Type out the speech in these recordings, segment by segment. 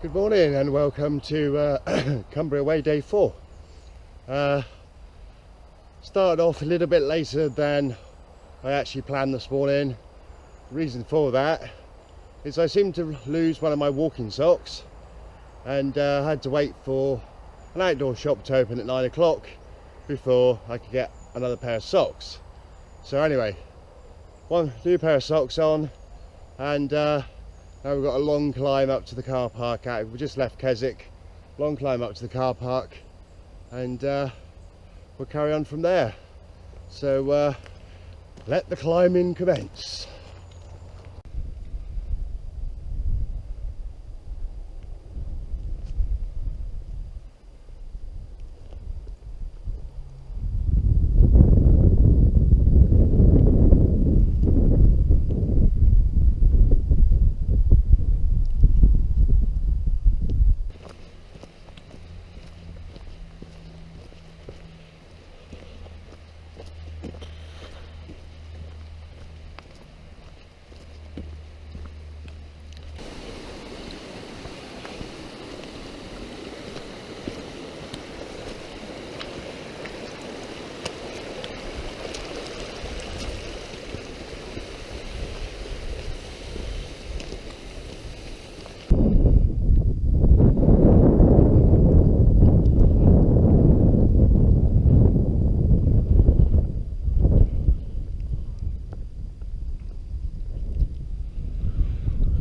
Good morning and welcome to Cumbria Way day 4. Started off a little bit later than I actually planned this morning. The reason for that is I seemed to lose one of my walking socks and had to wait for an outdoor shop to open at 9 o'clock before I could get another pair of socks. So anyway, one new pair of socks on, and now we've got a long climb up to the car park. We just left Keswick, long climb up to the car park, and we'll carry on from there. So let the climbing commence.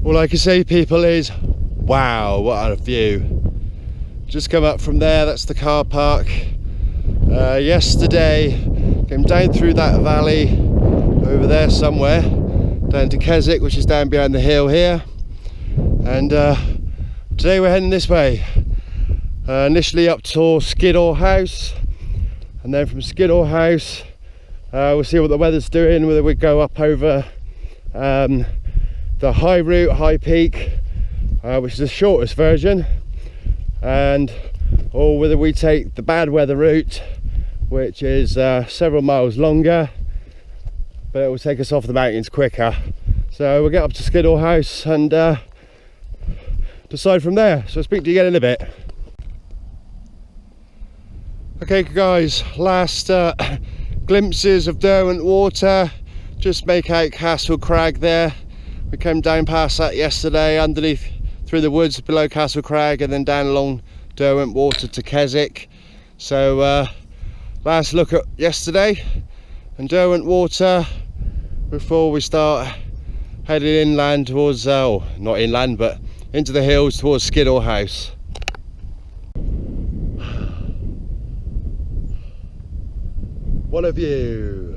All I can say, people, is wow, what a view. Just come up from there, that's the car park. Yesterday came down through that valley over there somewhere down to Keswick, which is down behind the hill here, and today we're heading this way. Initially up to Skiddaw House, and then from Skiddaw House we'll see what the weather's doing, whether we go up over the high route, high peak, which is the shortest version, or whether we take the bad weather route, which is several miles longer, but it will take us off the mountains quicker. So we'll get up to Skiddaw House and decide from there. So I'll speak to you again in a bit. Okay guys, last glimpses of Derwent Water. Just make out Castle Crag there. We came down past that yesterday, underneath through the woods below Castle Crag, and then down along Derwent Water to Keswick. So last look at yesterday and Derwent Water before we start heading inland towards, oh, not inland, but into the hills towards Skiddaw House. What a view!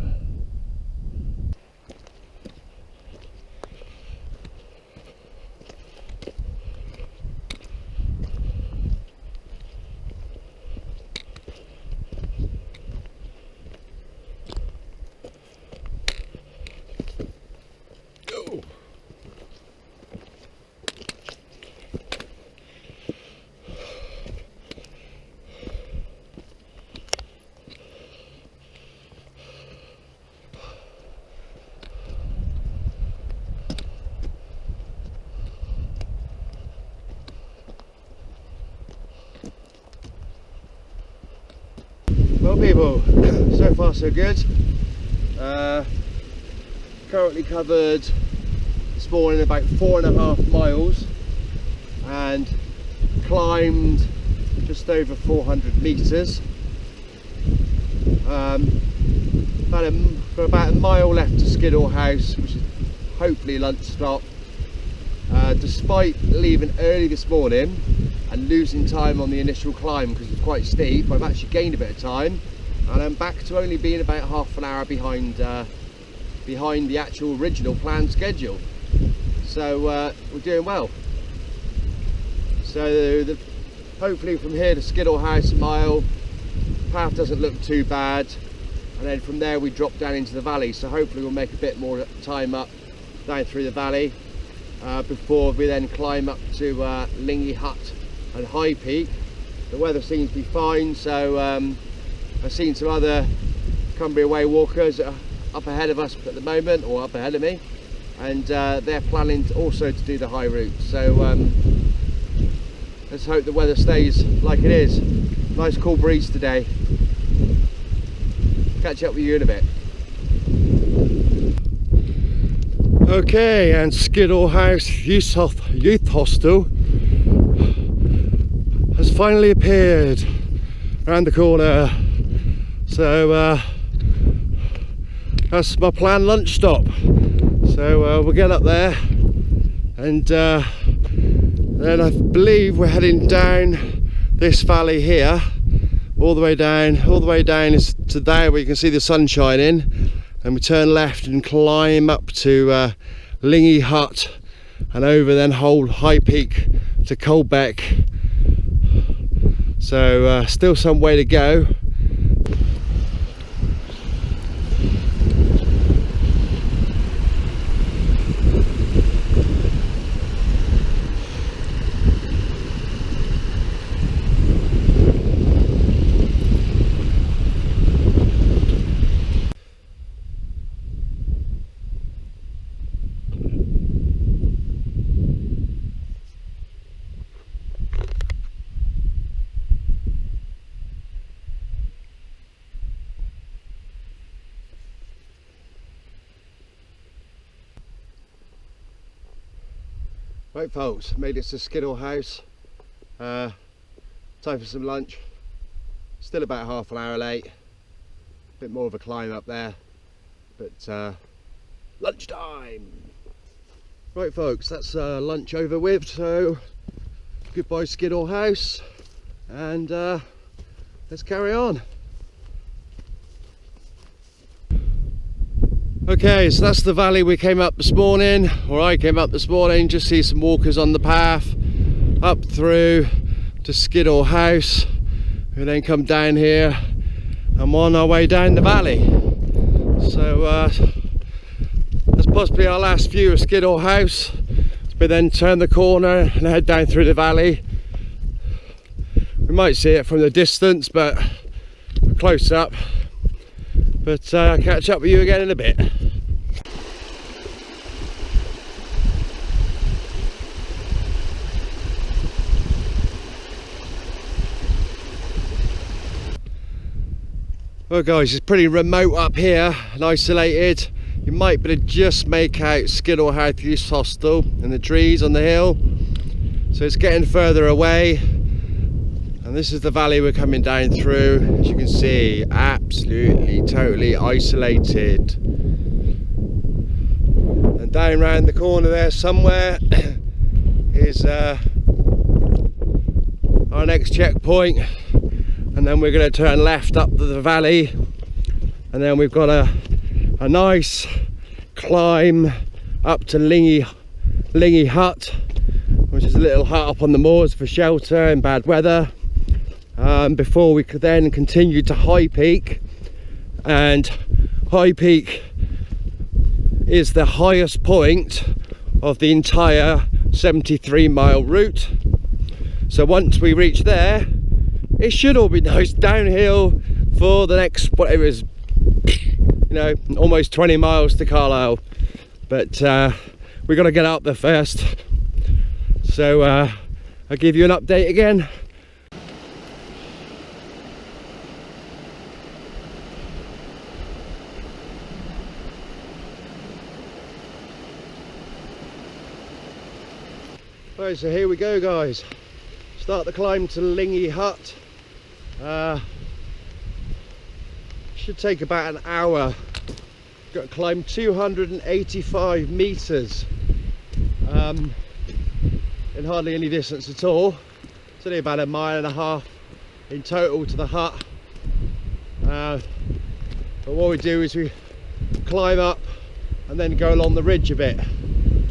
Well people, so far so good. Currently covered this morning about 4.5 miles and climbed just over 400 metres. Got about a mile left to Skiddaw House, which is hopefully lunch stop. Despite leaving early this morning and losing time on the initial climb because it's quite steep, I've actually gained a bit of time, and I'm back to only being about half an hour behind the actual original planned schedule. So we're doing well. So hopefully from here to Skiddaw House a mile, path doesn't look too bad, and then from there we drop down into the valley, so hopefully we'll make a bit more time up down through the valley before we then climb up to Ling Hut and High Peak. The weather seems to be fine, so I've seen some other Cumbria Way walkers up ahead of us at the moment, or up ahead of me, and they're planning also to do the high route. So let's hope the weather stays like it is. Nice cool breeze today. Catch up with you in a bit. Okay, and Skiddaw House Youth Hostel has finally appeared around the corner. So that's my planned lunch stop. So we'll get up there, and then I believe we're heading down this valley here, all the way down is to there where you can see the sun shining, and we turn left and climb up to Ling Hut, and over then hold high peak to Colbeck. So still some way to go. Right folks, made it to Skiddaw House. Time for some lunch. Still about half an hour late. A bit more of a climb up there, but lunchtime. Right folks, that's lunch over with, so goodbye Skiddaw House, and let's carry on. Okay, so that's the valley we came up this morning, or I came up this morning. Just see some walkers on the path up through to Skiddaw House. We then come down here and on our way down the valley. So that's possibly our last view of Skiddaw House. We then turn the corner and head down through the valley. We might see it from the distance, but close up. But I'll catch up with you again in a bit. Well guys, it's pretty remote up here and isolated. You might be able to just make out Skiddaw House Youth Hostel and the trees on the hill. So it's getting further away. And this is the valley we're coming down through. As you can see, absolutely, totally isolated. And down round the corner there somewhere is our next checkpoint. And then we're going to turn left up the valley. And then we've got a nice climb up to Ling Hut, which is a little hut up on the moors for shelter in bad weather. Before we could then continue to High Peak, and High Peak is the highest point of the entire 73-mile route. So once we reach there, it should all be nice downhill for the next, whatever it is, you know, almost 20 miles to Carlisle. But we've got to get up there first. So I'll give you an update again. Right, so here we go guys. Start the climb to Ling Hut. Should take about an hour. Got to climb 285 meters in hardly any distance at all. It's only about 1.5 miles in total to the hut. But what we do is we climb up and then go along the ridge a bit.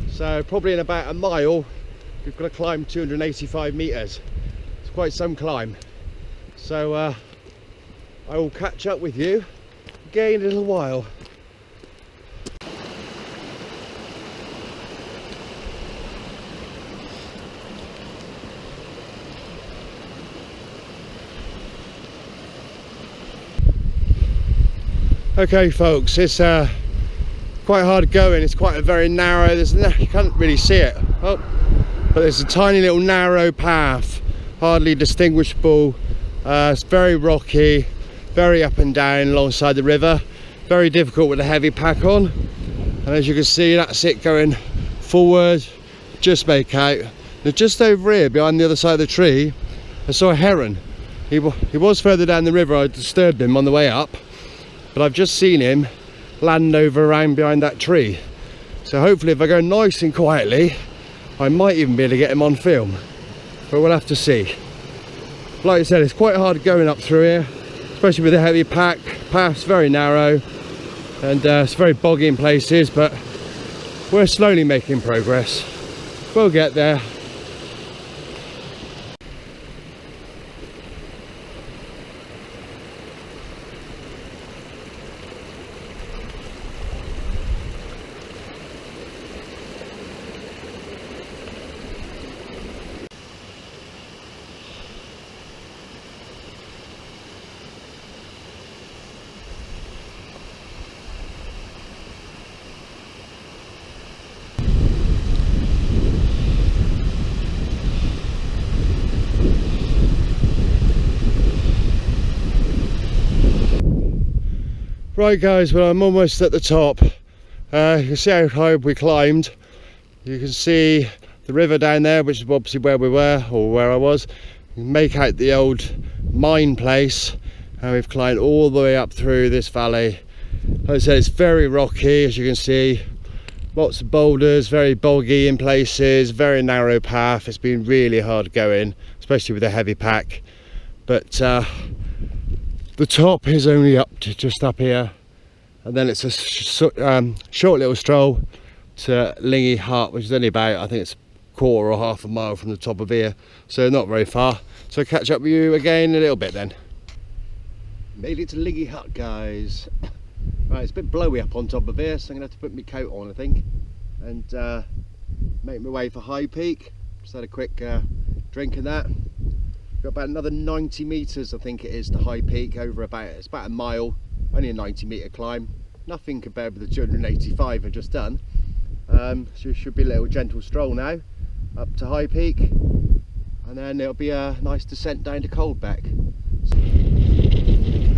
So probably in about a mile we've got to climb 285 meters. It's quite some climb. So I will catch up with you again in a little while. Okay folks, it's quite hard going. It's quite a very narrow, you can't really see it, but there's a tiny little narrow path hardly distinguishable. It's very rocky, very up and down alongside the river, very difficult with a heavy pack on. And as you can see, that's it going forward. Just make out. Now just over here behind the other side of the tree, I saw a heron. He was further down the river. I disturbed him on the way up, but I've just seen him land over around behind that tree. So hopefully if I go nice and quietly, I might even be able to get him on film, but we'll have to see. Like I said, it's quite hard going up through here, especially with a heavy pack. Path's very narrow and it's very boggy in places, but we're slowly making progress. We'll get there. Right guys, well I'm almost at the top. You can see how high we climbed. You can see the river down there, which is obviously where we were, or where I was. You can make out the old mine place, and we've climbed all the way up through this valley. Like I said, it's very rocky, as you can see. Lots of boulders, very boggy in places, very narrow path. It's been really hard going, especially with a heavy pack. But the top is only up to just up here, and then it's a short little stroll to Ling Hut, which is only about, I think it's a quarter or half a mile from the top of here, so not very far. So I'll catch up with you again in a little bit then. Made it to Ling Hut, guys. Right, it's a bit blowy up on top of here, so I'm gonna have to put my coat on, I think, and make my way for High Peak. Just had a quick drink of that. Got about another 90 meters, I think it is, to High Peak. It's about a mile, only a 90-meter climb. Nothing compared with the 285 I've just done. So it should be a little gentle stroll now up to High Peak, and then it'll be a nice descent down to Coldbeck.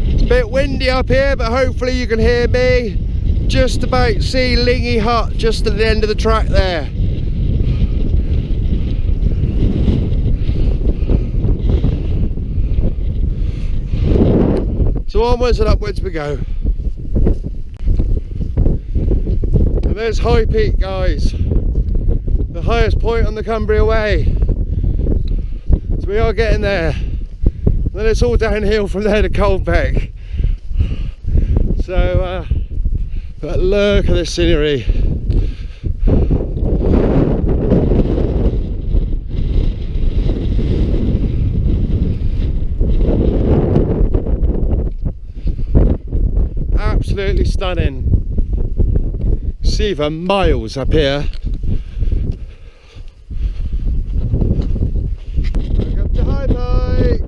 It's a bit windy up here, but hopefully you can hear me. Just about see Ling Hut just at the end of the track there. So onwards and upwards we go. And there's High Peak, guys. The highest point on the Cumbria Way. So we are getting there. And then it's all downhill from there to Coldbeck. So but look at the scenery. Absolutely stunning. See for miles up here. Welcome to High Peak.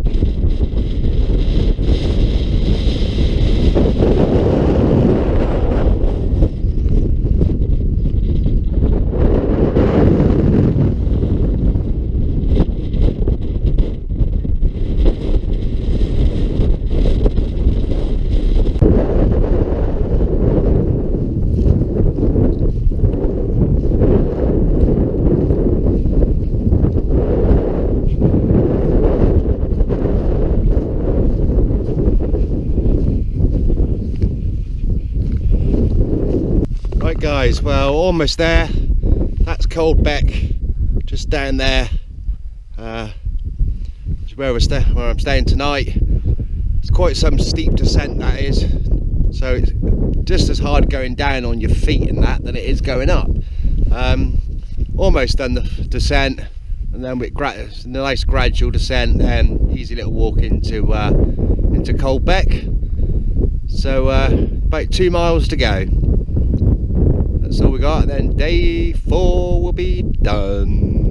Right guys, well almost there. That's Coldbeck, just down there. Where I'm staying tonight. It's quite some steep descent, that is. So it's just as hard going down on your feet in that than it is going up. Almost done the descent, and then with a nice gradual descent, then easy little walk into Coldbeck. So about 2 miles to go. That's all we got, and then day 4 will be done.